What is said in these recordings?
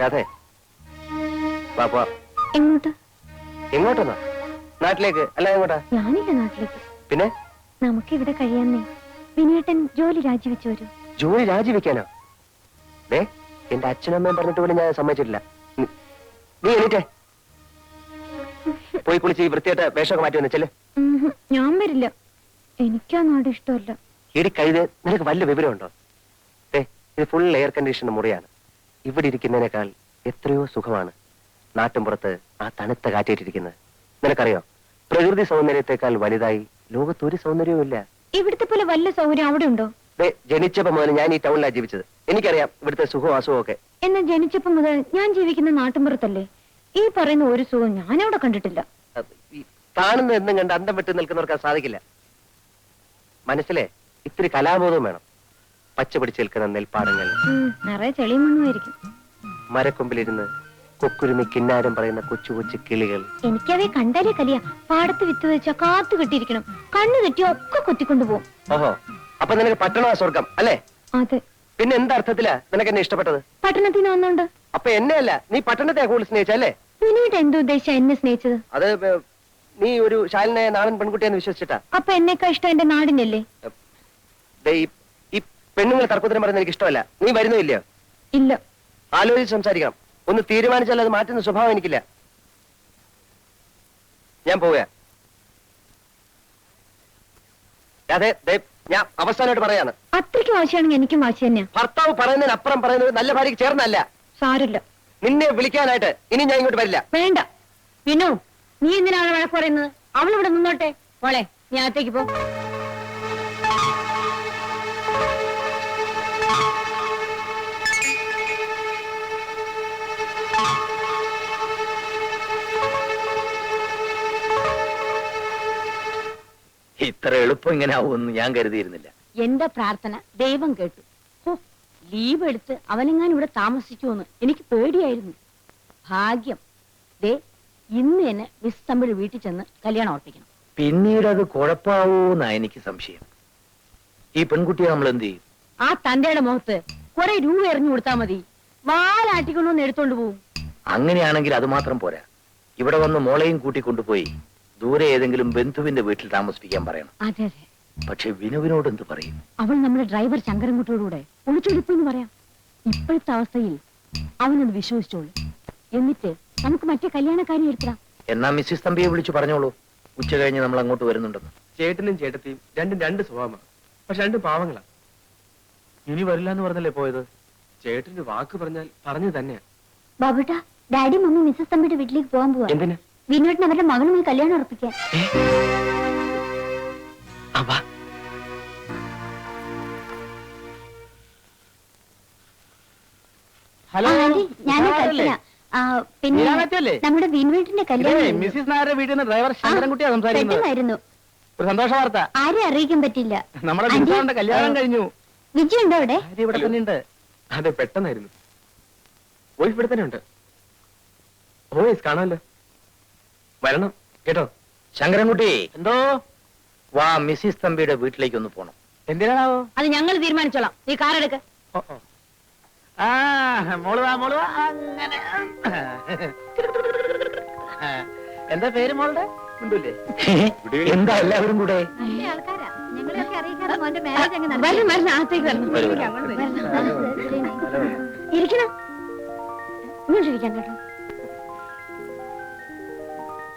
രാധേ വാ പോ. എങ്ങോട്ട്? എങ്ങോട്ടെന്നാ? നാട്ടിലേക്ക് അല്ല എങ്ങോട്ടാ? ഞാനില്ല നാട്ടിലേക്ക്. പിന്നെ നമുക്ക് ഇവിടെ കഴിയാന്നേ. വിനേട്ടൻ ജോലി രാജിവെച്ചു വരൂ. ജോലി രാജിവെക്കാനോ? ദേ എന്റെ അച്ഛനമ്മയും പറഞ്ഞിട്ട് പോലും ഞാൻ സമ്മതിച്ചിട്ടില്ല. നീ എണീറ്റേ പോയി കുളിച്ച് വൃത്തിയായിട്ട് വേഷമൊക്കെ മാറ്റി വന്നേച്ചല്ലേ. ഞാൻ വരില്ല, എനിക്കാ നാട് ഇഷ്ടമല്ല. ഇടി കഴുത്, നിനക്ക് വല്ല വിവരമുണ്ടോ? ഇത് ഫുൾ എയർ കണ്ടീഷൻ മുറിയാണ്. ഇവിടെ ഇരിക്കുന്നതിനേക്കാൾ എത്രയോ സുഖമാണ് നാട്ടിൻപുറത്ത് ആ തണുത്ത കാറ്റേറ്റിരിക്കുന്നത്. നിനക്കറിയോ, പ്രകൃതി സൗന്ദര്യത്തെക്കാൾ വലുതായി ലോകത്തൊരു സൗന്ദര്യവുമില്ല. ഇവിടുത്തെ പോലെ വല്ല സൗകര്യം അവിടെ ഉണ്ടോ? ജനിച്ചപ്പോ മുതൽ ഞാൻ ഈ ടൗണിലാണ് ജീവിച്ചത്. എനിക്കറിയാം ഇവിടുത്തെ സുഖവും അസുഖവും ഒക്കെ. എന്നാ ജനിച്ചപ്പോ മുതൽ ഞാൻ ജീവിക്കുന്ന നാട്ടിൻപുറത്തല്ലേ. ഈ പറയുന്ന ഒരു സുഖം ഞാൻ അവിടെ കണ്ടിട്ടില്ല. കാണുന്ന എന്നും കണ്ട് അന്തം വിട്ട് നിൽക്കുന്നവർക്ക് സാധിക്കില്ല. മനസ്സിലെ ഇത്തിരി കലാബോധവും വേണം. പച്ച പിടിച്ച് നിൽക്കുന്ന നെൽപ്പാടങ്ങൾ, നിറയെ ചെളിയും മണ്ണുമായിരിക്കും. മരക്കൊമ്പിലിരുന്ന് കൊക്കുരുമി കിന്നാരം പറയുന്ന കൊച്ചു കൊച്ചു കിളികൾ. എനിക്കവയെ കണ്ടാലേ കലിയ. പാടത്ത് വിത്ത് വെച്ചാ കാത്തു കെട്ടിയിരിക്കണം. കണ്ണു കെട്ടിയോ ഒക്കെ കൊത്തിക്കൊണ്ടുപോകും. ഓഹോ, അപ്പൊ നിനക്ക് പട്ടണ സ്വർഗം അല്ലേ? അതെ. പിന്നെ എന്തർത്ഥത്തിലാ നിനക്ക് എന്നെ ഇഷ്ടപ്പെട്ടത്? പട്ടണത്തിൽ നിന്ന് വന്നോണ്ട്. അപ്പൊ എന്നെ അല്ല, നീ പട്ടണത്തെ കൂടുതൽ സ്നേഹിച്ചല്ലേ? പിന്നീട് എന്തുദ്ദേശിച്ച എന്നെ സ്നേഹിച്ചത്? അത് നീ ഒരു ശാലിനായ നാടൻ പെൺകുട്ടിയെന്ന് വിശ്വസിച്ചിട്ടാ. അപ്പൊ എന്നെക്കാ ഇഷ്ടം എന്റെ നാടിനല്ലേ? ഈ പെണ്ണുങ്ങൾ തർക്കത്തിന് പറയുന്നത് എനിക്ക് ഇഷ്ടമല്ല. നീ വരുന്നില്ലയോ? ഇല്ല. ആലോചിച്ച് സംസാരിക്കണം. ഒന്ന് തീരുമാനിച്ചാൽ അത് മാറ്റുന്ന സ്വഭാവം എനിക്കില്ല. ഞാൻ പോവുക. അതെ, ഞാൻ അവസാനമായിട്ട് പറയാണ്. അത്രയ്ക്ക് വാശിയാണെങ്കിൽ എനിക്കും വാശി തന്നെയാ. ഭർത്താവ് പറയുന്നതിന് അപ്പുറം പറയുന്നത് നല്ല ഭാര്യക്ക് ചേർന്നല്ല. സാരില്ല. നിന്നെ വിളിക്കാനായിട്ട് ഇനി ഞാൻ ഇങ്ങോട്ട് വരില്ല. വേണ്ട വിനു, നീ എന്തിനാണ് വഴക്ക് പറയുന്നത്? അവളിവിടെ നിന്നോട്ടെ. മോളെ, നീ അകത്തേക്ക് പോ. ഇത്ര എളുപ്പം ഇങ്ങനെ ആവുമെന്ന് ഞാൻ കരുതിയിരുന്നില്ല. എന്റെ പ്രാർത്ഥന ദൈവം കേട്ടു. ലീവ് എടുത്ത് അവനെങ്ങാനും ഇവിടെ താമസിക്കുമെന്ന് എനിക്ക് പേടിയായിരുന്നു. ഭാഗ്യം. ദേ ഇന്ന് തന്നെ മിസ് തമ്പിഴ് വീട്ടിൽ ചെന്ന് കല്യാണം ഉറപ്പിക്കണം. പിന്നീട് അത് കുഴപ്പമാവൂന്നാ എനിക്ക് സംശയം. ഈ പെൺകുട്ടിയെ നമ്മൾ എന്ത് ചെയ്യും? ആ തന്റെയുടെ മുഖത്ത് കുറെ രൂപ എറിഞ്ഞു കൊടുത്താൽ മതി. വാലാട്ടിക്കൊണ്ടൊന്ന് എടുത്തോണ്ട് പോവും. അങ്ങനെയാണെങ്കിൽ അത് മാത്രം പോരാ. ഇവിടെ വന്ന് മോളെയും കൂട്ടിക്കൊണ്ടുപോയി ദൂരെ ഏതെങ്കിലും ബന്ധുവിന്റെ വീട്ടിൽ താമസിപ്പിക്കാൻ പറയണം. അതെ അതെ. പക്ഷെ വിനുവിനോട് എന്ത് പറയും? അവൾ നമ്മുടെ ഡ്രൈവർ ശങ്കരൻകുട്ടിയോടുകൂടെ ഒളിച്ചൊളിപ്പെന്ന് പറയാം. ഇപ്പോഴത്തെ അവസ്ഥയിൽ അവനത് വിശ്വസിച്ചോളൂ. എന്നിട്ട് നമുക്ക് മറ്റേ കല്യാണക്കാരി എടുക്കാം. എന്നാ മിസ്സിസ് തമ്പിയെ വിളിച്ചു പറഞ്ഞോളൂ, ഉച്ച കഴിഞ്ഞ് നമ്മൾ അങ്ങോട്ട് വരുന്നുണ്ടെന്ന്. ചേട്ടനും ചേട്ടത്തിയും രണ്ടും രണ്ട് സ്വഭാവമാണ്. പക്ഷെ രണ്ടും പാവങ്ങളാ. ഇനി വരില്ല എന്ന് പറഞ്ഞല്ലേ പോയത്? ചേട്ടന്റെ വാക്ക് പറഞ്ഞാൽ പറഞ്ഞു തന്നെയാ. ബാബുട്ടാ, ഡാഡി മമ്മി മിസ്സസ് തമ്പിയുടെ വീട്ടിലേക്ക് പോകാൻ പോവാ. എന്തിനാ? വിനോട്ടിന് അവരുടെ മകളുമായി കല്യാണം ഉറപ്പിക്കാൻ. ഹലോ, ഞാൻ പിന്നെ നമ്മുടെ വിനോട്ടിന്റെ കല്യാണം മിസ്സിസ് നായരുടെ വീട്ടിൽ നിന്ന് ഡ്രൈവർ ശങ്കരൻകുട്ടിയാണ് സംസാരിക്കുന്നത്. ഒരു സന്തോഷ വാർത്ത. ആരെ അറിയിക്കാൻ പറ്റില്ല. നമ്മുടെ ബിന്ദുവിന്റെ കല്യാണം കഴിഞ്ഞു. വിജയ് ഉണ്ടോ അവിടെ? ഇവിടെ തന്നെ ഉണ്ട്. അതെ, പെട്ടെന്നായിരുന്നു. വോയിസ് ഇവിടെ തന്നെ ഉണ്ട്. വോയിസ് കാണാമല്ലോ. വരണം കേട്ടോ. ശങ്കരൻകുട്ടി, എന്തോ വാ, മിസ്സിസ് തമ്പിയുടെ വീട്ടിലേക്ക് ഒന്ന് പോണം. എന്തിനാണാവോ? അത് ഞങ്ങൾ തീരുമാനിച്ചോളാം. നീ കാറെടുക്ക. അങ്ങനെ എന്താ പേര് മോളുടെ? എന്താ എല്ലാവരും കൂടെ? ഇരിക്കണം. ഇങ്ങോട്ടിരിക്കാൻ കേട്ടോ.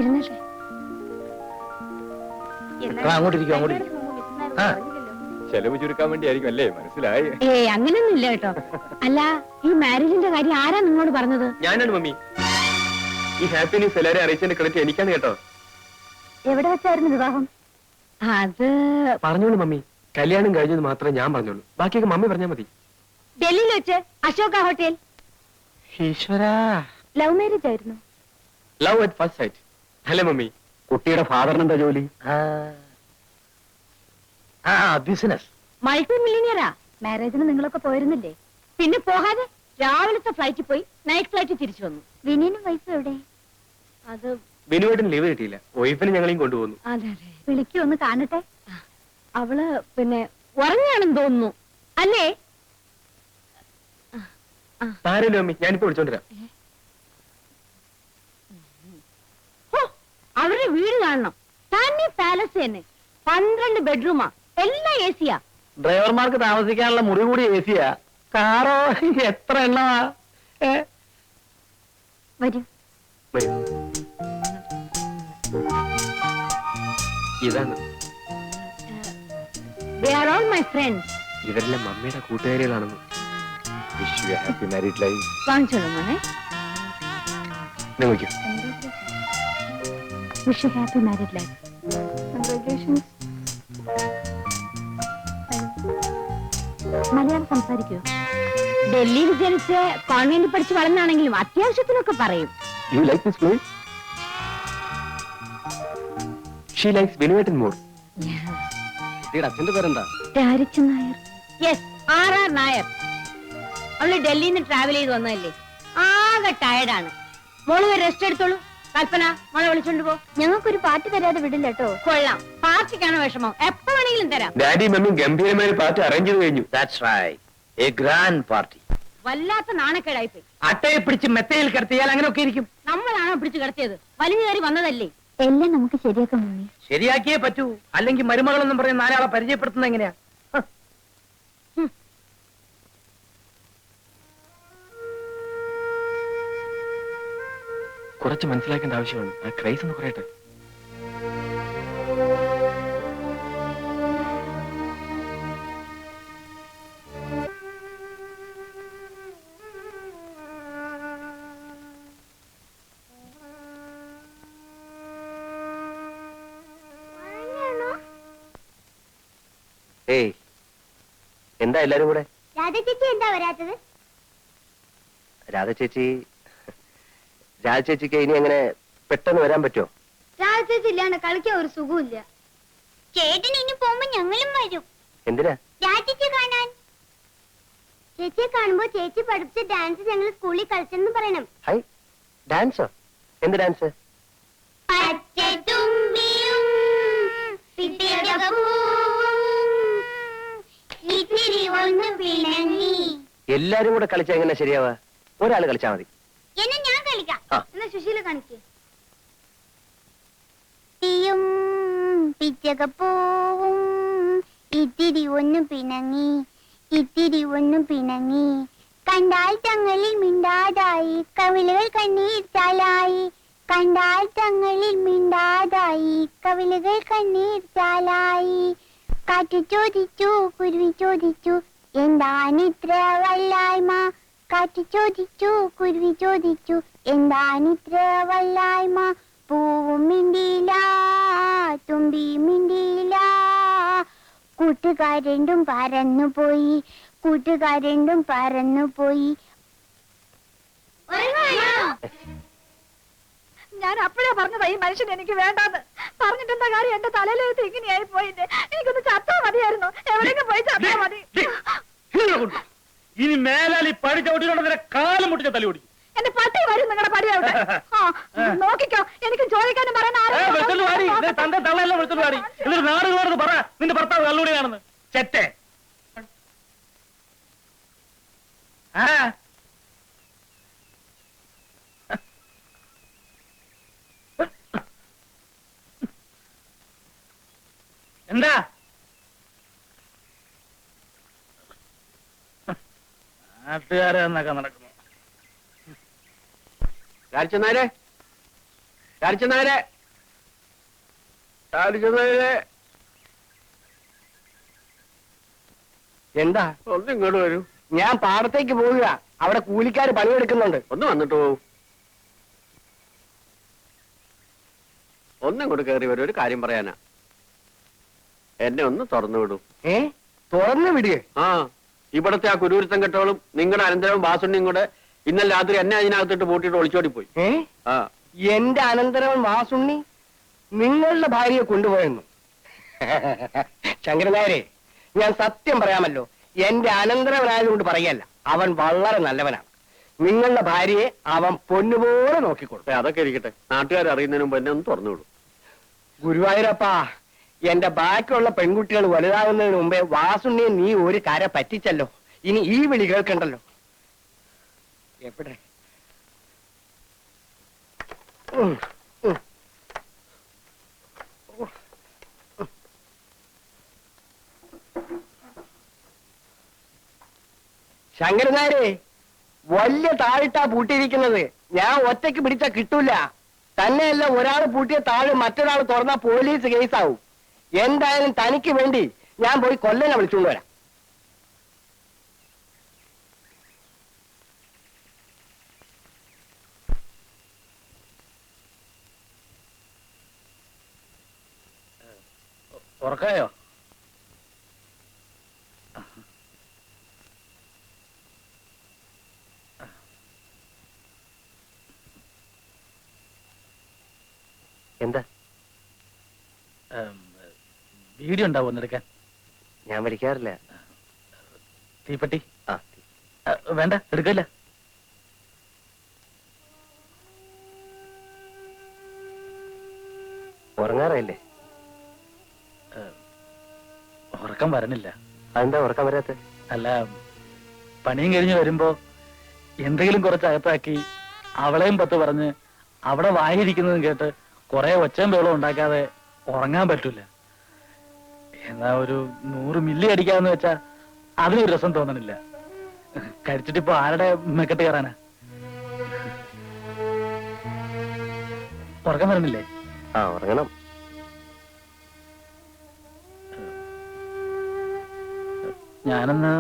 ഇരുന്നേ. അങ്ങോട്ടിരിക്കും, അങ്ങോട്ടിരിക്കും. ചെലവ് ചുരുക്കാൻ വേണ്ടിയായിരിക്കും അല്ലേ? മനസ്സിലായി. അങ്ങനെയൊന്നും ഇല്ല കേട്ടോ. അല്ല, ഈ മാരേജിന്റെ കാര്യം ആരാ നിങ്ങളോട് പറഞ്ഞത്? ഞാനാണ് മമ്മി. ഈ ഹാപ്പി ന്യൂസ് എല്ലാവരും അറിയിച്ചതിന്റെ ക്രെഡിറ്റ് എനിക്കാണ് കേട്ടോ. എവിടെ വെച്ചായിരുന്നു വിവാഹം? അത് പറഞ്ഞോളൂ മമ്മി. കല്യാണം കഴിഞ്ഞത് മാത്രമേ ഞാൻ പറഞ്ഞോളൂ. ബാക്കിയൊക്കെ മമ്മി പറഞ്ഞാൽ മതി. ഡൽഹിയിൽ വെച്ച് അശോക ഹോട്ടൽ. ഈശ്വരാ, ലവ് മാരേജ് ആയിരുന്നു. ലവ് അറ്റ് ഫസ്റ്റ് സൈറ്റ് അല്ലേ മമ്മി? കുട്ടിയുടെ ഫാദറിന് എന്താ ജോലി? ബിസിനസ്. മൾട്ടി മില്ലിയനിയറാ. മാരേജിന് നിങ്ങളൊക്കെ പോയിരുന്നില്ലേ? പിന്നെ പോകാതെ രാവിലത്തെ ഫ്ലൈറ്റിൽ പോയി നൈറ്റ് ഫ്ലൈറ്റ് തിരിച്ചു വന്നു. വിനീനും വൈഫ് എവിടെ? അത് വിനുവായിട്ടിന് ലീവ് കിട്ടിയില്ല. വൈഫിനെ ഞങ്ങളെയും കൊണ്ടുപോകുന്നു. അതെ അതെ. വിളിക്കൂ, ഒന്ന് കാണട്ടെ. അവള് പിന്നെ ഉറങ്ങുകയാണെന്ന് തോന്നുന്നു അല്ലേ? സാരല്ലോ അമ്മി, ഞാനിപ്പോ വിളിച്ചോണ്ടിരാം. അവരുടെ വീട് കാണണം. തനി പാലസ് തന്നെ, 12 ബെഡ്റൂമാ, എല്ലാം AC-യാ. ഡ്രൈവർമാർക്ക് താമസിക്കാനുള്ള മുറി കൂടി AC-യാ. കാറോ എത്ര എണ്ണമാ? വരൂ. ഇതാണ്. They are all my friends. ഇവരെല്ലാം മമ്മിയുടെ കൂട്ടുകാരികളാണെന്ന്. Wish you happy married life. വാങ്ങിച്ചോളൂ മോനെ. നോക്കൂ. Wish you happy married life. Congratulations. Malayalam സംസാരിക്കൂ. ഡൽഹിയിൽ ജനിച്ച് കോൺവെന്റിൽ പഠിച്ച് വളർന്നാണെങ്കിലും അത്യാവശ്യത്തിനൊക്കെ പറയും. You like this place? She likes Vinuetan more. അച്ഛന്റെ പേരെന്താ? രാരിച്ചൻ നായർ. Yes, R.R. നായർ. അവള് ഡൽഹിയിൽ നിന്ന് ട്രാവൽ ചെയ്ത് വന്നതല്ലേ, ആകെ ടയർഡാണ്. മോള് റെസ്റ്റ് എടുത്തോളൂ. കൽപ്പന, മോളെ വിളിച്ചോണ്ട് പോ. ഞങ്ങൾക്കൊരു പാർട്ടി തരാതെ വിടില്ല കേട്ടോ. കൊള്ളാം, പാർട്ടിക്കാണ് വിഷമം, എപ്പോ വേണമെങ്കിലും തരാം. ഡാഡി മമ്മിയും ഗംഭീരമായ പാർട്ടി അറേഞ്ച് ചെയ്ത് കഴിഞ്ഞു. That's right. A grand party. വല്ലാത്ത നാണക്കേടായിപ്പോയി. അട്ടയെ പിടിച്ച് മെത്തയിൽ കിടത്തിയാൽ അങ്ങനെയൊക്കെ ഇരിക്കും. നമ്മളാണോ പിടിച്ചു കിടത്തിയത്? വലിഞ്ഞു കയറി വന്നതല്ലേ. എല്ലാം നമുക്ക് ശരിയാക്കാം മമ്മി. ശരിയാക്കിയേ പറ്റൂ, അല്ലെങ്കിൽ മരുമകളെന്നും പറയുന്ന നാലാളെ പരിചയപ്പെടുത്തുന്നത് എങ്ങനെയാ? കുറച്ച് മനസ്സിലാക്കേണ്ട ആവശ്യമാണ്. ആ ക്രൈസ് ഒന്ന് കുറയട്ടെ. ഏയ്, എന്താ എല്ലാരും കൂടെ? രാധ ചേച്ചി എന്താ വരാത്തത്? രാധ ചേച്ചിക്ക് ഇനി അങ്ങനെ പെട്ടെന്ന് വരാൻ പറ്റുമോ? രാധ ചേച്ചി ഇല്ലാണ്ട് കളിക്കാൻ ഒരു സുഖമില്ല. ചേട്ടൻ ഇനി പോകുമ്പോ ഞങ്ങളും വരും. എന്തിനാ? രാധ ചേച്ചി കാണാൻ. ചേച്ചിയെ കാണുമ്പോ ചേച്ചി പഠിപ്പിച്ച ഡാൻസ് ഞങ്ങൾ സ്കൂളിൽ കളിച്ചെന്ന് പറയണം. ഹൈ, ഡാൻസോ? എന്ത് ഡാൻസ്? പച്ചത്തുമ്പിയും പിറ്റേടപ്പൂവും ഇത്തിരി ഒന്ന് പിണങ്ങി. എല്ലാരും കൂടെ കളിച്ചാ എങ്ങനെ ശരിയാവാ? ഒരാള് കളിച്ചാ മതി. എന്നാ ഞാൻ കളിക്കാം. ആ. എന്നാ സുശീല കാണിക്കേ. തീയും പിച്ചകപ്പൂവും ഇത്തിരി ഒന്ന് പിണങ്ങി, ഇത്തിരി ഒന്ന് പിണങ്ങി. കണ്ടാൽ തങ്ങളിൽ മിണ്ടാതായി കവിളുകൾ കണ്ണീർ ചാലായി. കണ്ടാൽ തങ്ങളിൽ മിണ്ടാതായി കവിളുകൾ കണ്ണീർ ചാലായി. കാറ്റു ചോദിച്ചു, കുരുവി ചോദിച്ചു, എന്താണിത്ര വല്ലായ്മ? കാറ്റു ചോദിച്ചു, കുരുവി ചോദിച്ചു, എന്താണിത്ര വല്ലായ്മ? പൂവും മിണ്ടിയില്ല, തുമ്പി മിണ്ടിയില്ല. കൂട്ടുകാരെണ്ടും പറന്നുപോയി, കൂട്ടുകാരെണ്ടും പറന്നുപോയി. ഞാൻ അപ്പോഴേ പറഞ്ഞതാ ഈ മനുഷ്യൻ എനിക്ക് വേണ്ടാന്ന്. പറഞ്ഞിട്ടെന്താ കാര്യം? എന്റെ തലയിലെഴുത്ത് ഇങ്ങനെയായി പോയില്ലേ. എനിക്കൊന്ന് ചത്താ മതിയായിരുന്നു. എവിടെയെങ്കിലും പോയി ചത്താ മതി. ഇനി മേലാൽ ഈ പടി ചവിട്ടിയുടെ കാലം മുട്ടിച്ച തലി ഓടിക്കും. എന്റെ പട്ടി വരും നിങ്ങളുടെ പടിയാവട്ടെ. നോക്കിക്കോ, എനിക്ക് ചോദിക്കാനും പറയാൻ തന്റെ തള്ളയെല്ലാം വിളിച്ചോണ്ട് പാടി. എന്നിട്ട് നാടുകളോട് പറ നിന്റെ ഭർത്താവ് കള്ളുകൂടിയാണെന്ന്. ചെറ്റേ. ആ എന്താ നാട്ടുകാരെ എന്നൊക്കെ നടക്കുന്നു. രാജനായരെ, എന്താ? ഒന്ന് ഇങ്ങോട്ട് വരൂ. ഞാൻ പാടത്തേക്ക് പോവുക. അവിടെ കൂലിക്കാര് പണിയെടുക്കുന്നുണ്ട്. ഒന്ന് വന്നിട്ട് പോവൂ. ഒന്നിങ്ങോട്ട് കയറി വരും. ഒരു കാര്യം പറയാനാ. എന്നെ ഒന്ന് തുറന്നു വിടൂ. തുറന്നു വിടുകയെ? ആ, ഇവിടത്തെ ആ കുരൂരുത്തം കെട്ടോളും നിങ്ങളുടെ അനന്തരവും വാസുണ്ണിയും കൂടെ ഇന്നലെ രാത്രി എന്നെ അതിനകത്തിട്ട് പൂട്ടിയിട്ട് ഒളിച്ചോടി പോയി. ആ, എന്റെ അനന്തരവൻ വാസുണ്ണി നിങ്ങളുടെ ഭാര്യയെ കൊണ്ടുപോയെന്നു? ശങ്കരനായരെ, ഞാൻ സത്യം പറയാമല്ലോ, എന്റെ അനന്തരവനായതുകൊണ്ട് പറയല്ല. അവൻ വളരെ നല്ലവനാണ്. നിങ്ങളുടെ ഭാര്യയെ അവൻ പൊന്നുപോലെ നോക്കിക്കൊടുത്തു. അതൊക്കെ ഇരിക്കട്ടെ, നാട്ടുകാർ അറിയുന്നതിന് മുമ്പ് എന്നെ ഒന്ന് തുറന്നു വിടും. ഗുരുവായൂരപ്പാ, എന്റെ ബാക്കിയുള്ള പെൺകുട്ടികൾ വലുതാകുന്നതിന് മുമ്പേ വാസുണ്ണിയെ നീ ഒരു കര പറ്റിച്ചല്ലോ. ഇനി ഈ വിളി കേൾക്കണ്ടല്ലോ. എവിടെ ശങ്കരനാരെ വലിയ താഴിട്ടാ പൂട്ടിയിരിക്കുന്നത്. ഞാൻ ഒറ്റയ്ക്ക് പിടിച്ചാ കിട്ടൂല. തന്നെയല്ല, ഒരാൾ പൂട്ടിയ താഴ് മറ്റൊരാൾ തുറന്നാ പോലീസ് കേസാവും. എന്തായാലും തനിക്ക് വേണ്ടി ഞാൻ പോയി കൊല്ലനെ വിളിച്ചുകൊണ്ട് വരാം. ഉറക്കായോ? എന്താ? വീഡിയോ ഉണ്ടാവും ഒന്നെടുക്കാൻ. ഞാൻ വലിക്കാറില്ല. തീപ്പെട്ടി? ആ, വേണ്ട, എടുക്കല്ല. ഉറങ്ങാറല്ലേ? ഉറക്കം വരണില്ല. അതെന്താ ഉറക്കം വരാത്ത? അല്ല, പണിയും കഴിഞ്ഞ് വരുമ്പോ എന്തെങ്കിലും കുറച്ച് അകത്താക്കി അവളെയും പത്ത് പറഞ്ഞ് അവിടെ വായിരിക്കുന്നതും കേട്ട് കുറെ ഒച്ചയും ബഹളം ഉണ്ടാക്കാതെ ഉറങ്ങാൻ പറ്റൂല. എന്നാ ഒരു 100 മില്ലി അടിക്കാന്ന് വെച്ചാ അതിനൊരു രസം തോന്നണില്ല. കഴിച്ചിട്ടിപ്പോ ആരുടെ മെക്കെട്ട് കയറാനാ? ഉറക്കം വരണില്ലേ? ആ, ഉറങ്ങണം. ഞാനെന്നാ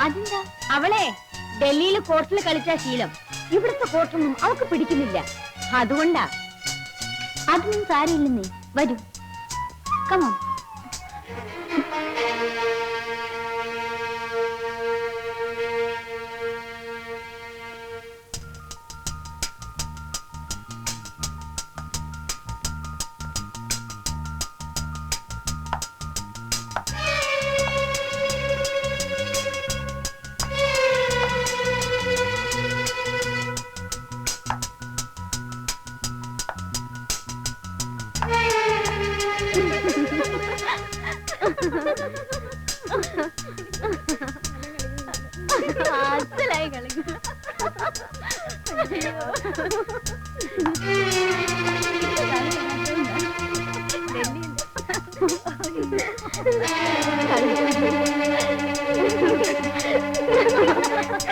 അതെന്താ? അവളെ ഡൽഹിയിൽ കോർട്ടിൽ കളിച്ച ശീലം ഇവിടുത്തെ കോർട്ടൊന്നും അവൾക്ക് പിടിക്കുന്നില്ല. അതുകൊണ്ടാ. അതൊന്നും സാരമില്ലെന്നേ. വരൂ, കമോൺ. അസലായി കളിക്കുന്നു.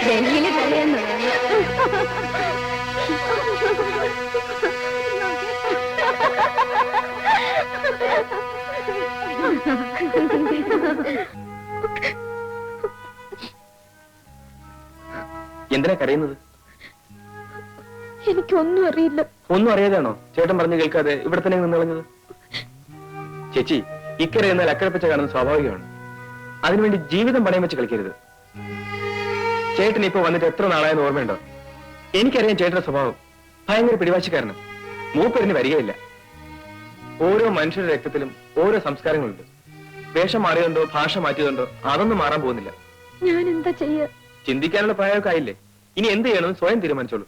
ഡൽഹിയില് കളിയെന്ന് എന്തിനാ കരയുന്നത്? എനിക്കൊന്നും അറിയില്ല. ഒന്നും അറിയാതെയാണോ ചേട്ടൻ പറഞ്ഞു കേൾക്കാതെ ഇവിടെ തന്നെ നിന്ന് കളഞ്ഞത്? ചേച്ചി, ഇക്കരെ എന്നാൽ അക്കരപ്പച്ച കാണുന്നത് സ്വാഭാവികമാണ്. അതിനുവേണ്ടി ജീവിതം പണയം വെച്ച് കളിക്കരുത്. ചേട്ടൻ ഇപ്പൊ വന്നിട്ട് എത്ര നാളായെന്ന് ഓർമ്മയുണ്ടോ? എനിക്കറിയാം ചേട്ടന്റെ സ്വഭാവം. ഭയങ്കര പിടിവാശിക്കാരനും. മൂപ്പരിന് വരികയില്ല. ഓരോ മനുഷ്യരുടെ രക്തത്തിലും ഓരോ സംസ്കാരങ്ങളുണ്ട്. വേഷം മാറിയതുണ്ടോ ഭാഷ മാറ്റിയതുണ്ടോ അതൊന്നും മാറാൻ പോകുന്നില്ല. ഞാൻ എന്താ ചെയ്യാ? ചിന്തിക്കാനുള്ള പ്രായമൊക്കെ ആയില്ലേ? ഇനി എന്ത് ചെയ്യണമെന്ന് സ്വയം തീരുമാനിച്ചോളൂ.